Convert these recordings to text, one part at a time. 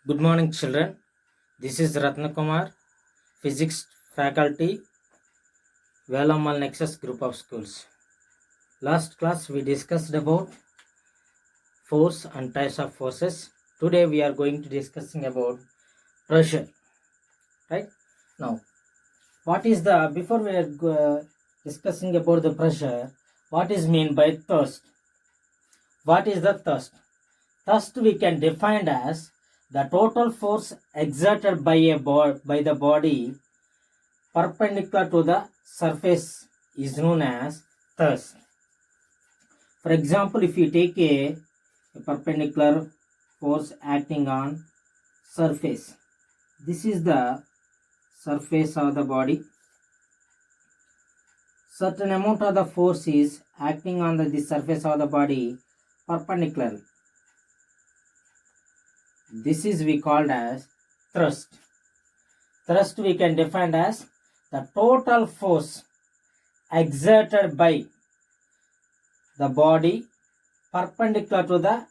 Good morning, children. This is Ratnakumar, Physics Faculty, Velamal Nexus Group of Schools. Last class we discussed about force and types of forces. Today we are going to discussing about pressure. Right now, before we are discussing about the pressure, what is mean by thrust? What is the thrust? Thrust we can define as the total force exerted by the body perpendicular to the surface is known as thrust. For example, if you take a perpendicular force acting on surface, this is the surface of the body. Certain amount of the force is acting on the surface of the body perpendicularly. This is we called as thrust. Thrust we can define as the total force exerted by the body perpendicular to the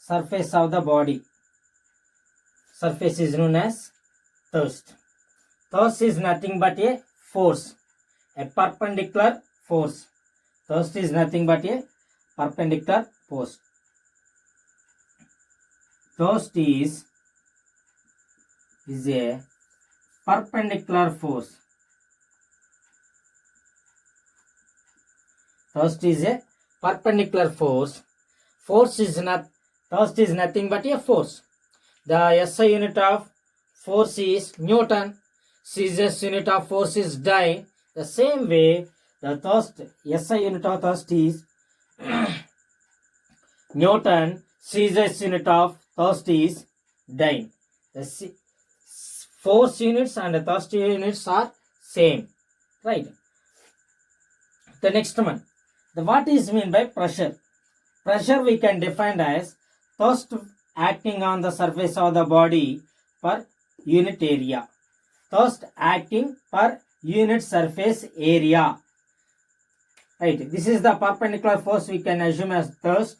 surface of the body. Surface is known as thrust. Thrust is nothing but a force, a perpendicular force. Thrust is nothing but a perpendicular force. Thrust is a perpendicular force. Thrust is a perpendicular force. Thrust is nothing but a force. The SI unit of force is Newton. CS unit of force is Dyne. The same way, the thrust, SI unit of thrust is Newton. CS unit of thrust is Dyne. The force units and the thrust units are same. Right. The next one. What is mean by pressure? Pressure we can define as thrust acting on the surface of the body per unit area. Thrust acting per unit surface area. Right. This is the perpendicular force we can assume as thrust.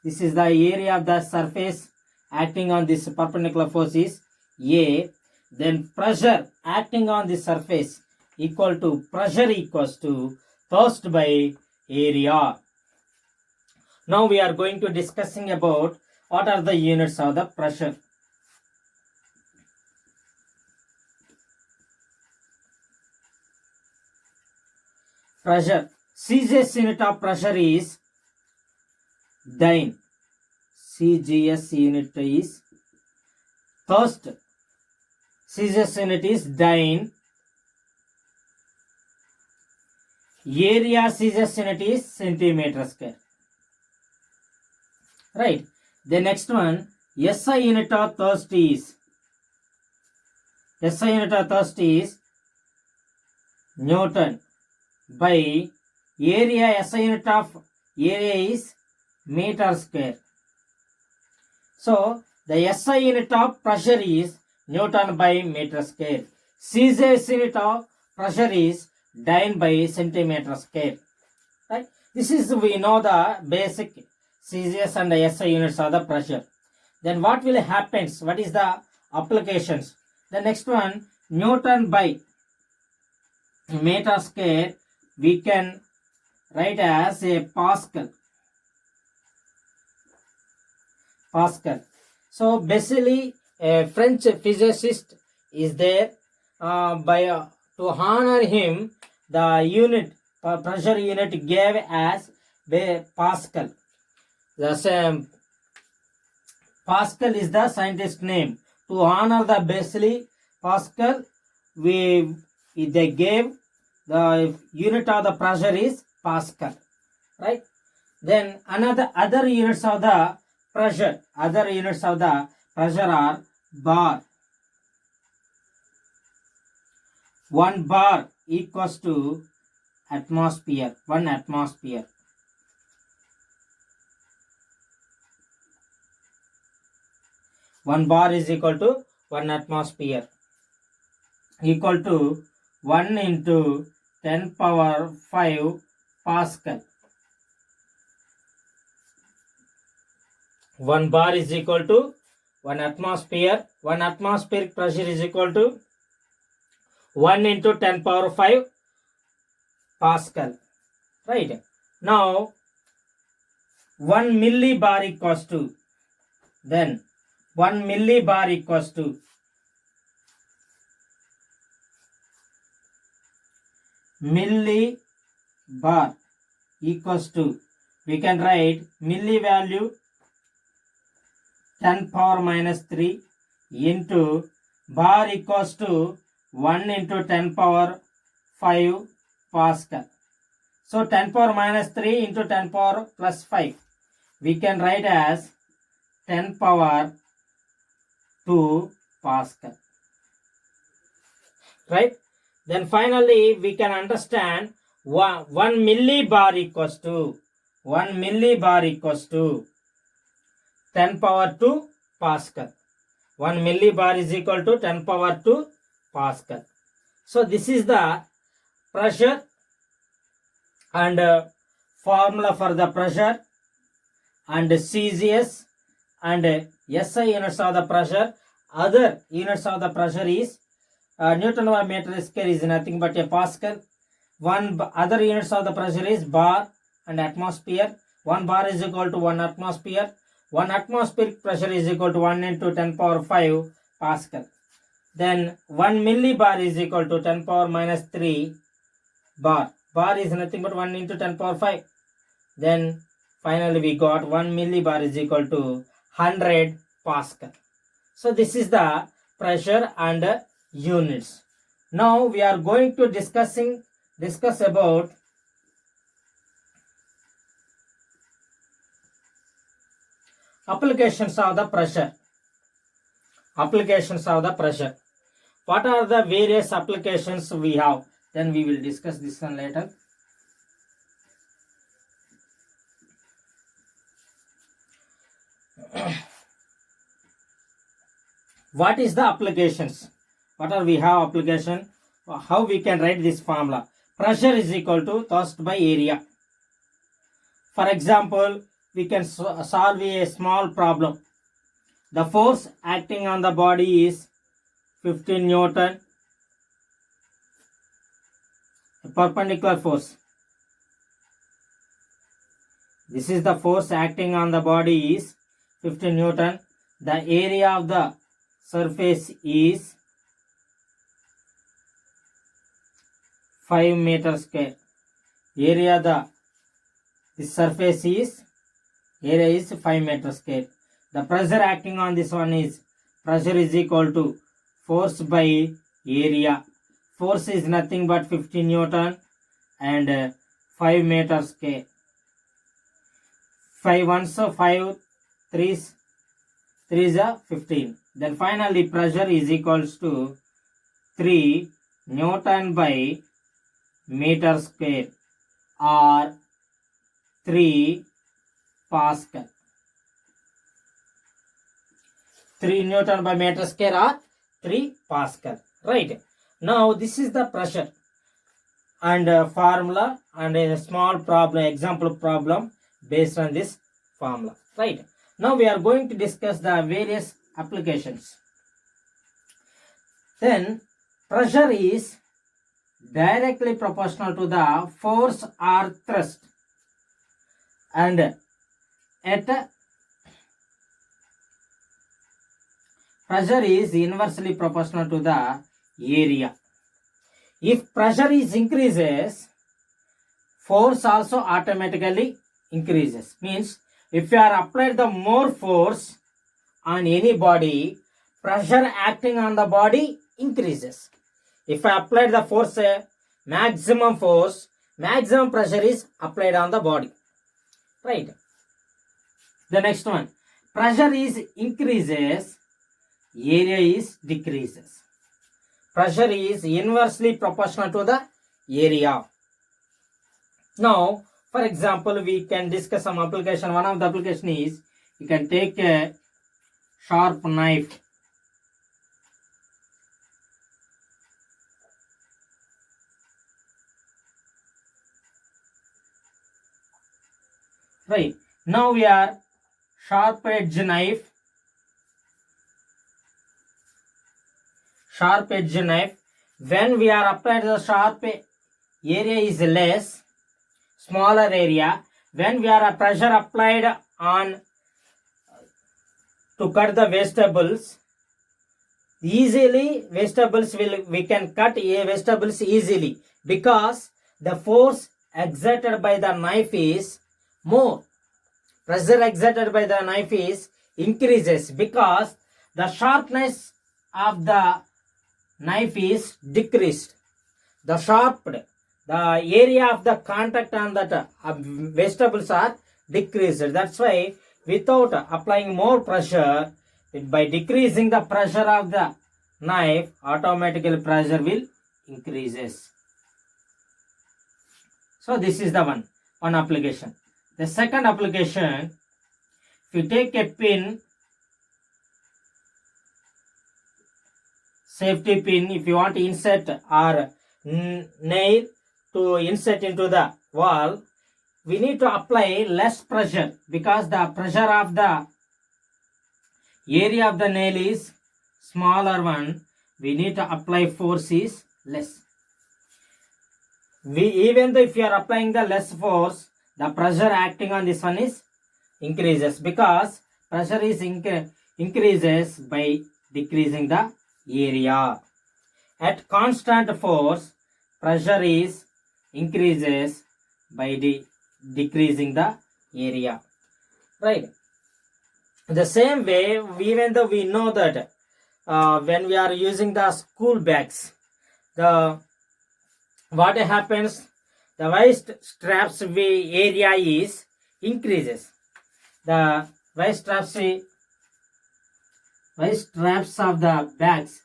This is the area of the surface acting on this perpendicular force is A. Then pressure acting on the surface pressure equals to thrust by area. Now we are going to discussing about what are the units of the pressure. Pressure. CGS unit of pressure is Dyne. CGS unit is thrust. CGS unit is Dyne. Area CGS unit is centimeter square. Right. The next one, SI unit of thrust is Newton by area. SI unit of area is meter square. So the SI unit of pressure is Newton by meter square. CGS unit of pressure is Dyne by centimeter square. Right. This is we know the basic CGS and SI units of the pressure. Then what will happen? What is the applications? The next one, Newton by meter square we can write as a Pascal. So basically a French physicist is there. To honor him, the unit pressure unit gave as Pascal. The same Pascal is the scientist name. To honor the Basili Pascal, they gave the unit of the pressure is Pascal. Right. Then other units of the pressure. Other units of the pressure are bar. 1 bar equals to atmosphere. 1 atmosphere. 1 bar is equal to 1 atmosphere, equal to 1 into 10 power 5 Pascal. 1 bar is equal to 1 atmosphere. 1 atmospheric pressure is equal to 1 into 10 power 5 Pascal. Right. Now 1 millibar equals to, then 1 millibar equals to millibar equals to, we can write milli value 10 power minus 3 into bar equals to 1 into 10 power 5 Pascal. So 10 power minus 3 into 10 power plus 5. We can write as 10 power 2 Pascal. Right? Then finally we can understand 1 millibar equals to 1 millibar equals to 10 power 2 Pascal. 1 millibar is equal to 10 power 2 Pascal. So this is the pressure and formula for the pressure and CGS and SI units of the pressure. Other units of the pressure is Newton per meter square is nothing but a Pascal. Other units of the pressure is bar and atmosphere. 1 bar is equal to 1 atmosphere. 1 atmospheric pressure is equal to 1 into 10 power 5 Pascal. Then 1 millibar is equal to 10 power minus 3 bar. Bar is nothing but 1 into 10 power 5. Then finally we got 1 millibar is equal to 100 Pascal. So this is the pressure and units. Now we are going to discuss about applications of the pressure. Applications of the pressure. What are the various applications we have? Then we will discuss this one later. What is the applications? What are we have application? How we can write this formula? Pressure is equal to thrust by area. For example, we can solve a small problem. The force acting on the body is 15 Newton. A perpendicular force. This is the force acting on the body is 15 Newton. The area of the surface is 5 meter square. Area of the surface is 5 meter square. The pressure acting on this one is pressure is equal to force by area. Force is nothing but 15 Newton and 5 meter square. 5 ones, 5 threes, 3 is 15. Then finally pressure is equals to 3 Newton by meter square or 3 Pascal. 3 Newton by meter square or 3 Pascal. Right. Now this is the pressure and formula and a small problem, example problem based on this formula. Right. Now we are going to discuss the various applications. Then pressure is directly proportional to the force or thrust, and at pressure is inversely proportional to the area. If pressure is increases, force also automatically increases. Means if you are applied the more force on any body, pressure acting on the body increases. If I applied the force, maximum pressure is applied on the body. Right. The next one, pressure is increases, area is decreases. Pressure is inversely proportional to the area. Now, for example, we can discuss some application. One of the application is you can take a sharp knife. Right. Now we are sharp edge knife sharp edge knife. When we are applied the sharp area is less, smaller area. When we are a pressure applied on to cut the vegetables, easily vegetables we can cut vegetables easily, because the force exerted by the knife is more. Pressure exerted by the knife is increases, because the sharpness of the knife is decreased. The area of the contact on that vegetables are decreased. That's why without applying more pressure, by decreasing the pressure of the knife, automatically pressure will increases. So this is the one application. The second application, if you take a pin, safety pin, if you want to insert or nail to insert into the wall, we need to apply less pressure, because the pressure of the area of the nail is smaller one. We need to apply force is less. Even though if you are applying the less force, the pressure acting on this one is increases, because pressure is increases by decreasing the area. At constant force, pressure is increases by decreasing the area. Right. The same way, even though we know that when we are using the school bags, what happens, the waist straps area is increases. The waist straps of the bags,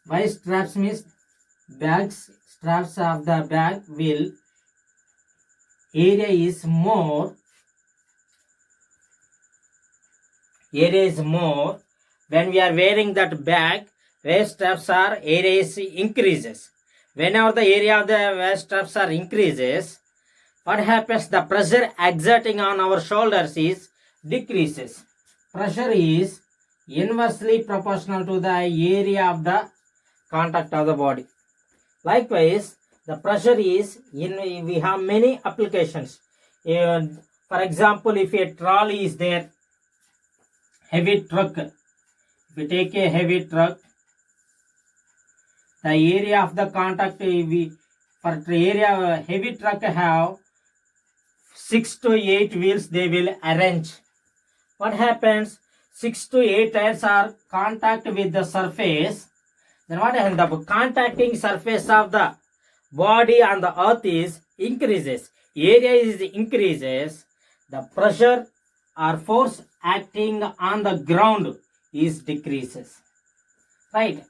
waist straps means straps of the bag will area is more when we are wearing that bag. Waist straps are area is increases. Whenever the area of the waist straps are increases, what happens, the pressure exerting on our shoulders is decreases. Pressure is inversely proportional to the area of the contact of the body. Likewise, the pressure is we have many applications. For example, if a trolley is there, heavy truck, if we take a heavy truck, the area of the contact, for area heavy truck have 6 to 8 wheels they will arrange. What happens, 6 to 8 tires are contact with the surface. Then what happens, the contacting surface of the body on the earth is increases, area is increases, the pressure or force acting on the ground is decreases. Right.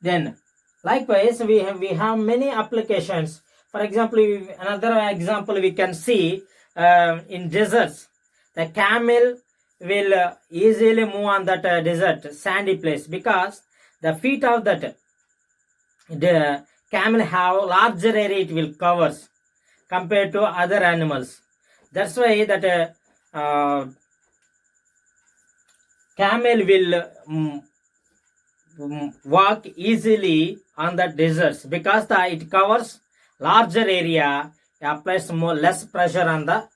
Then likewise, we have many applications. For example, another example we can see in deserts, the camel will easily move on that desert sandy place, because the feet of that the camel have larger area it will covers compared to other animals. That's why that camel will walk easily on the deserts, because it covers larger area, applies less pressure on the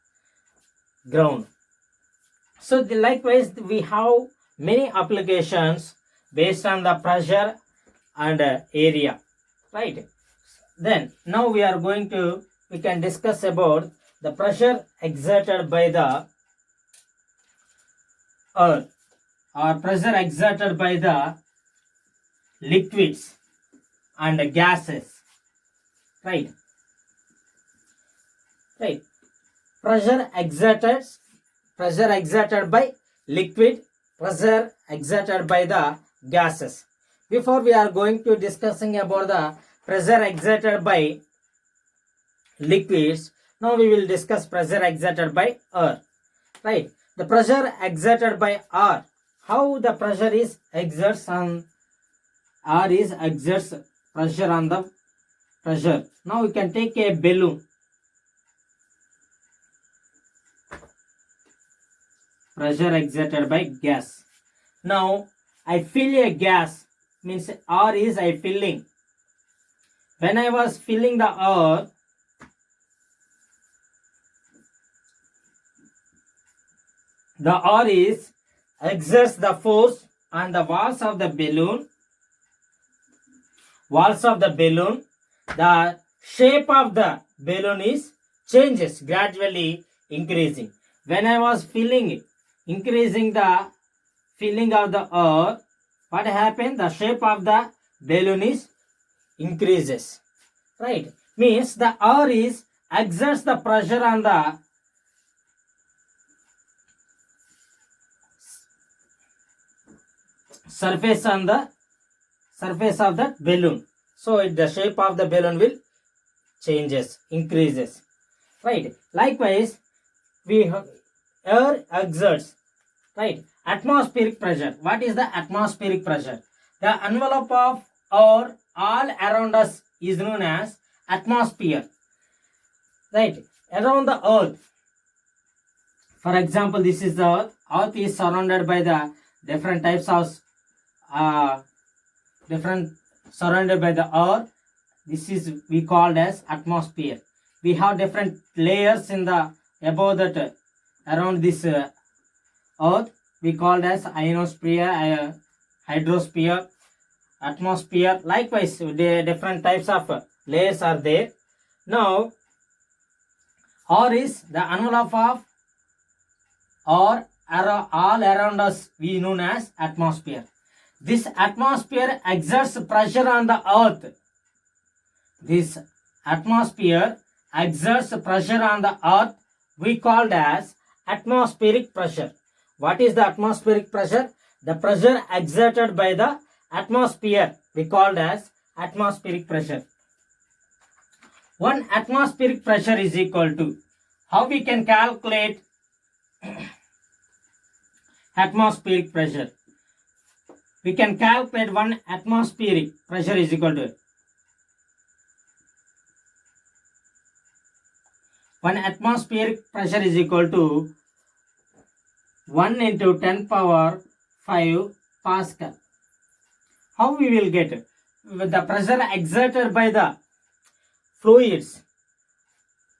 ground. So likewise, we have many applications based on the pressure and area. Right. Then now we can discuss about the pressure exerted by the earth, or pressure exerted by the liquids and gases. Right. Pressure exerted by liquid, pressure exerted by the gases. Before we are going to discussing about the pressure exerted by liquids, now we will discuss pressure exerted by air. Right. The pressure exerted by air, how the pressure is exerts on air is exerts pressure on the pressure. Now we can take a balloon. Pressure exerted by gas. Now I fill a gas means R is I filling. When I was filling the earth, the R is exerts the force on the walls of the balloon. The shape of the balloon is changes, gradually increasing. When I was increasing the filling of the earth, what happened? The shape of the balloon is increases. Right? Means the R is exerts the pressure on the surface of that balloon. So the shape of the balloon will changes, increases. Right? Likewise, we have air exerts. Right? Atmospheric pressure. What is the atmospheric pressure? The envelope of air all around us is known as atmosphere. Right? Around the earth. For example, this is the earth. Earth is surrounded by the different types of surrounded by the earth. This is we called as atmosphere. We have different layers in the above that around this earth. We called as ionosphere, hydrosphere, atmosphere. Likewise, the different types of layers are there. Now, R is the envelope of or all around us we known as atmosphere. This atmosphere exerts pressure on the earth. This atmosphere exerts pressure on the earth, we called as atmospheric pressure. What is the atmospheric pressure? The pressure exerted by the atmosphere, we called as atmospheric pressure. One atmospheric pressure is equal to, how we can calculate atmospheric pressure? We can calculate one atmospheric pressure is equal to, one atmospheric pressure is equal to 1 into 10 power 5 Pascal. How we will get it? With the pressure exerted by the fluids.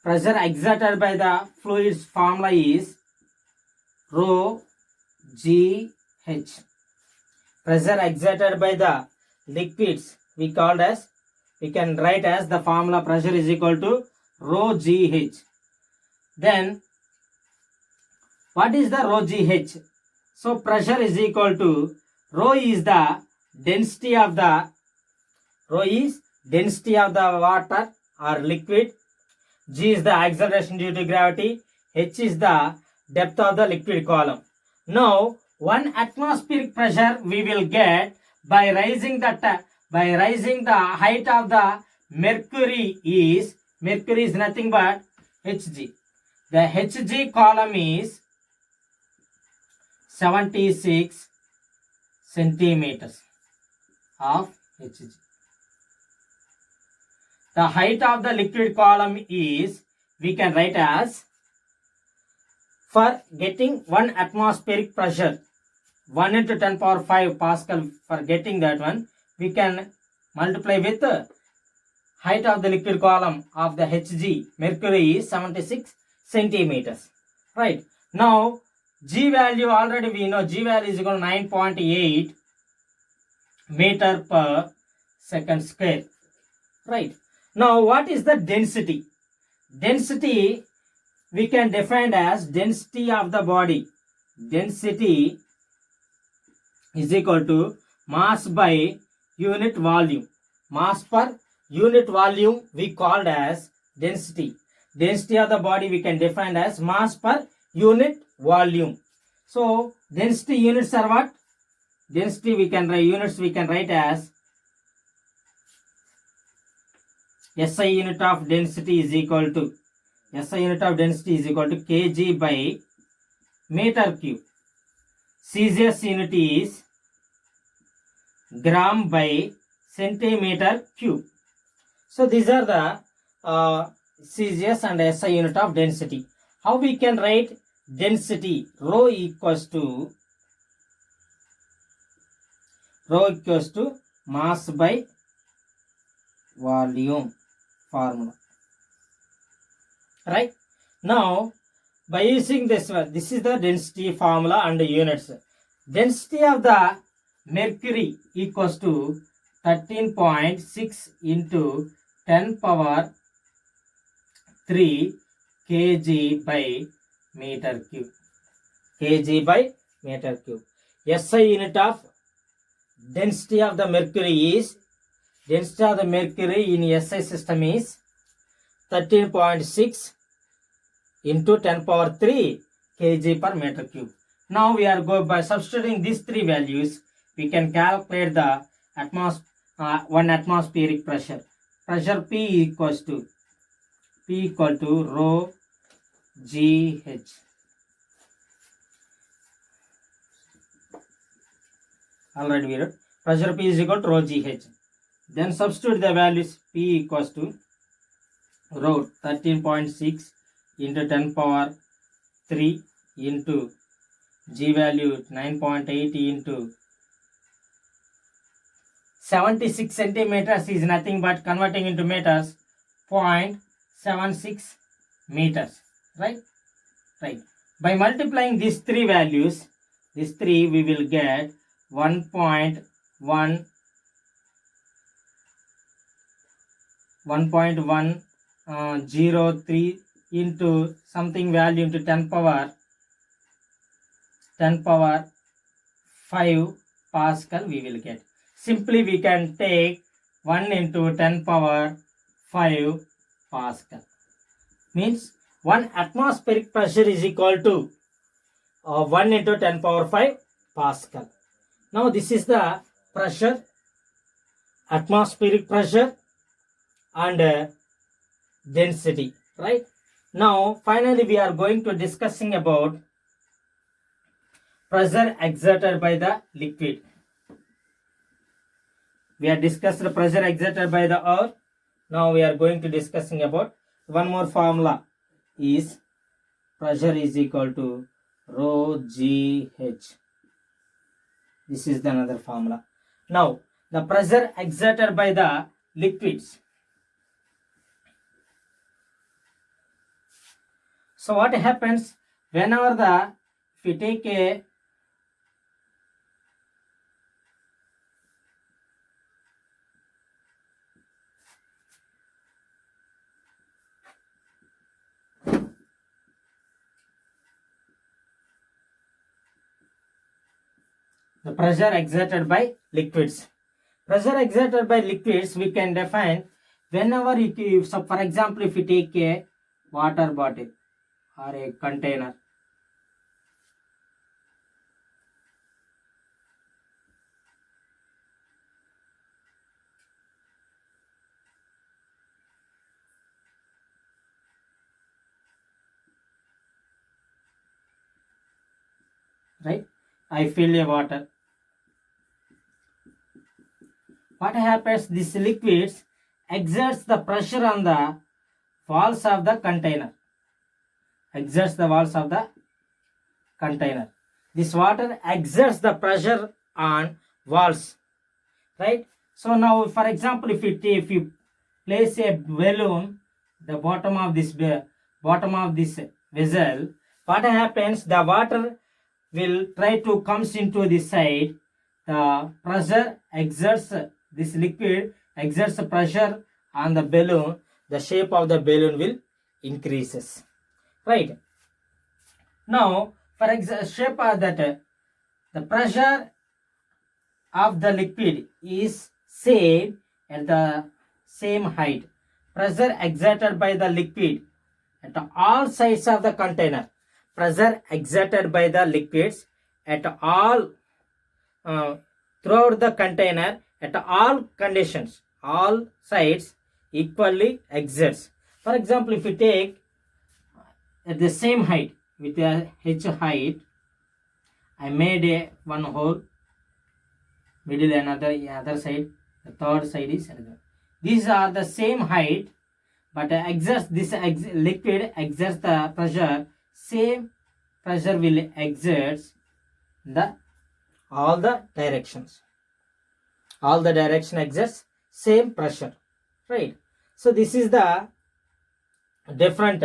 Pressure exerted by the fluids formula is rho g h. Pressure exerted by the liquids we called as, we can write as the formula pressure is equal to rho g h. Then what is the rho g h? So pressure is equal to, rho is the density of the water or liquid, g is the acceleration due to gravity, h is the depth of the liquid column. Now one atmospheric pressure we will get by raising the height of the mercury is nothing but Hg. The Hg column is 76 centimeters of Hg. The height of the liquid column is, we can write as, for getting one atmospheric pressure 1 into 10 power 5 Pascal, for getting that one we can multiply with the height of the liquid column of the Hg mercury is 76 centimeters. Right. Now G value already we know, G value is equal to 9.8 meter per second square. Right. Now what is the density? Density we can define as density of the body. Density is equal to mass by unit volume. Mass per unit volume we called as density. Density of the body we can define as mass per unit volume. So density units are what? Density we can write, units we can write as SI unit of density is equal to, SI unit of density is equal to kg by meter cube. Celsius unit is gram by centimeter cube. So these are the Celsius and SI unit of density. How we can write density? Rho equals to mass by volume formula. Right? Now, by using this one, this is the density formula and the units. Density of the mercury equals to 13.6 into 10 power 3 kg by meter cube. Kg by meter cube. SI unit of density of the mercury is, density of the mercury in SI system is 13.6 into 10 power 3 kg per meter cube. Now we are going by substituting these three values, we can calculate the one atmospheric pressure. Pressure P equal to rho GH. Already we wrote pressure P is equal to rho GH. Then substitute the values. P equals to rho 13.6 into 10 power 3 into G value 9.8 into 76 centimeters is nothing but converting into meters 0.76 meters. Right? By multiplying these three values, we will get 1.103 into something value into 10 power 5 Pascal we will get. Simply we can take 1 into 10 power 5 Pascal. Means 1 atmospheric pressure is equal to 1 into 10 power 5 Pascal. Now this is the pressure, atmospheric pressure and density. Right? Now finally we are going to discussing about pressure exerted by the liquid. We have discussed the pressure exerted by the earth. Now we are going to discussing about one more formula is pressure is equal to rho GH. This is the another formula. Now the pressure exerted by the liquids. So what happens whenever if we take a the pressure exerted by liquids. Pressure exerted by liquids we can define whenever so for example if you take a water bottle or a container. Right? I fill a water. What happens? This liquids exerts the pressure on the walls of the container. Exerts the walls of the container. This water exerts the pressure on walls. Right? So now for example if you place a balloon the bottom of this vessel, what happens? The water will try to comes into the side. The pressure exerts, this liquid exerts pressure on the balloon. The shape of the balloon will increases. Right? Now for example shape of that the pressure of the liquid is same at the same height. Pressure exerted by the liquid at all sides of the container. Pressure exerted by the liquids at all throughout the container at all conditions, all sides equally exerts. For example, if you take at the same height with a h height, I made a one hole, middle another other side, the third side is another. These are the same height, but liquid exerts the pressure. Same pressure will exert the all the directions. all the direction exerts same pressure, right? So this is the different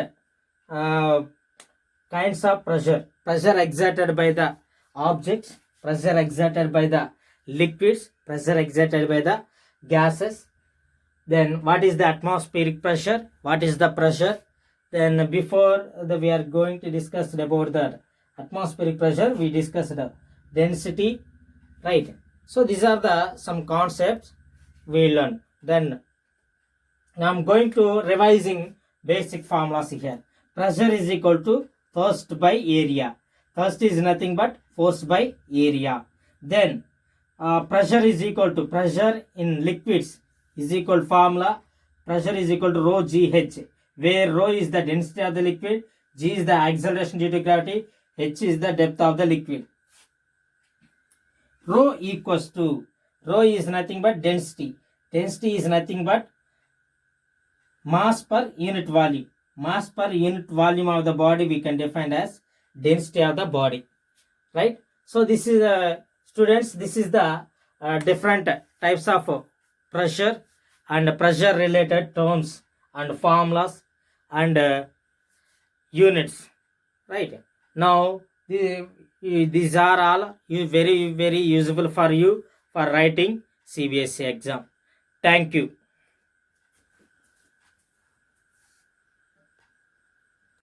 kinds of pressure exerted by the objects, pressure exerted by the liquids, pressure exerted by the gases. Then what is the atmospheric pressure, what is the pressure? Then before we are going to discuss about the atmospheric pressure, we discussed the density, right? So these are the some concepts we learn. Then I'm going to revising basic formulas here. Pressure is equal to thrust by area. Thrust is nothing but force by area. Then pressure is equal to pressure in liquids is equal formula. Pressure is equal to rho GH, where rho is the density of the liquid, G is the acceleration due to gravity, H is the depth of the liquid. Rho equals to, rho is nothing but density. Density is nothing but mass per unit volume. Mass per unit volume of the body we can define as density of the body, right? So this is students, this is the different types of pressure and pressure related terms and formulas and units, right? Now these are all very useful for you for writing CBSE exam. Thank you.